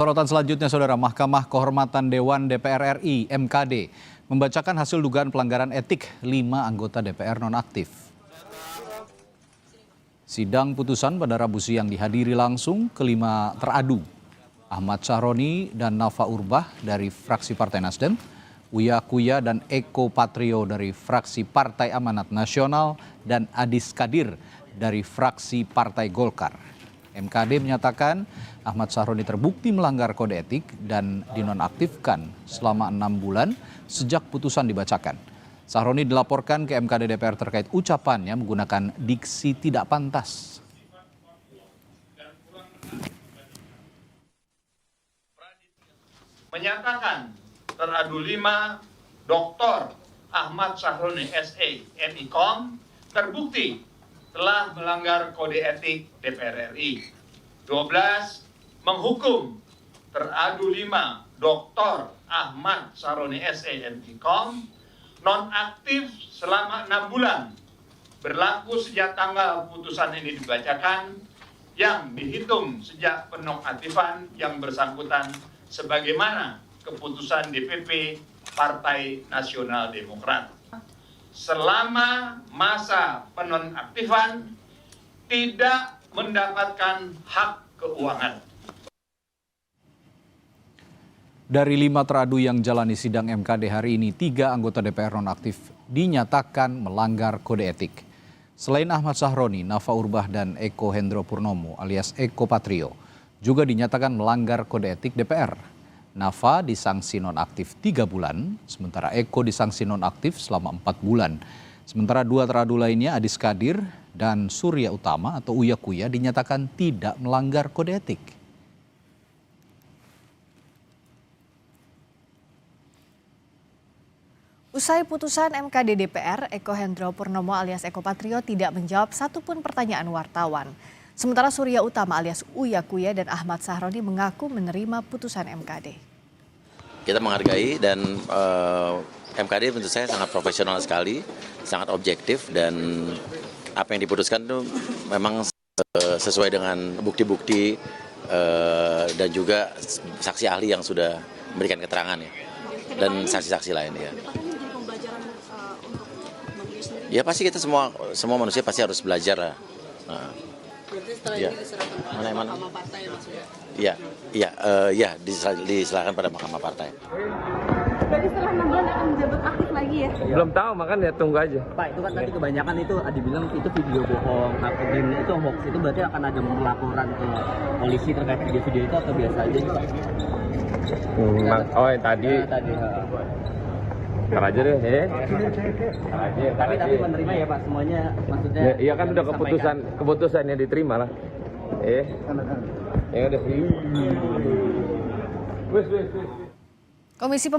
Sorotan selanjutnya, Saudara, Mahkamah Kehormatan Dewan DPR RI (MKD) membacakan hasil dugaan pelanggaran etik 5 anggota DPR nonaktif. Sidang putusan pada Rabu siang dihadiri langsung kelima teradu, Ahmad Sahroni dan Nafa Urbach dari fraksi Partai Nasdem, Uya Kuya dan Eko Patrio dari fraksi Partai Amanat Nasional, dan Adis Kadir dari fraksi Partai Golkar. MKD menyatakan Ahmad Sahroni terbukti melanggar kode etik dan dinonaktifkan selama 6 bulan sejak putusan dibacakan. Sahroni dilaporkan ke MKD DPR terkait ucapannya menggunakan diksi tidak pantas. Menyatakan teradu 5 Dr. Ahmad Sahroni SE MIKOM terbukti telah melanggar kode etik DPR RI. 12. Menghukum teradu 5 Dr. Ahmad Sahroni SE MIKOM nonaktif selama 6 bulan berlaku sejak tanggal putusan ini dibacakan yang dihitung sejak penonaktifan yang bersangkutan sebagaimana keputusan DPP Partai Nasional Demokrat. Selama masa penonaktifan tidak mendapatkan hak keuangan. Dari 5 teradu yang jalani sidang MKD hari ini, 3 anggota DPR nonaktif dinyatakan melanggar kode etik. Selain Ahmad Sahroni, Nafa Urbach dan Eko Hendro Purnomo alias Eko Patrio juga dinyatakan melanggar kode etik DPR. Nafa disangsi nonaktif 3 bulan, sementara Eko disangsi nonaktif selama 4 bulan. Sementara 2 teradu lainnya, Adis Kadir dan Surya Utama atau Uya Kuya, dinyatakan tidak melanggar kode etik. Usai putusan MKD DPR, Eko Hendro Purnomo alias Eko Patrio tidak menjawab satupun pertanyaan wartawan. Sementara Surya Utama alias Uya Kuya dan Ahmad Sahroni mengaku menerima putusan MKD. Kita menghargai dan MKD menurut saya sangat profesional sekali, sangat objektif, dan apa yang diputuskan itu memang sesuai dengan bukti-bukti dan juga saksi ahli yang sudah memberikan keterangan ya, dan saksi-saksi lain ya. Ya pasti kita semua manusia pasti harus belajar lah. Nah. Berarti setelah ini diserahkan pada Mahkamah Partai maksudnya? Iya, diserahkan pada Mahkamah Partai. Berarti setelah 6 bulan akan menjabat aktif lagi ya? Belum tahu, makanya tunggu aja. Pak, itu kan tadi kebanyakan itu dibilang itu video bohong, dan itu hoax, itu berarti akan ada pelaporan ke polisi terkait video-video itu atau biasa aja Pak? Oh yang tadi. Ya, tadi. Ntar aja deh, Tapi menerima ya Pak, semuanya maksudnya. Iya kan udah keputusan yang diterima lah. Ya udah. Komisi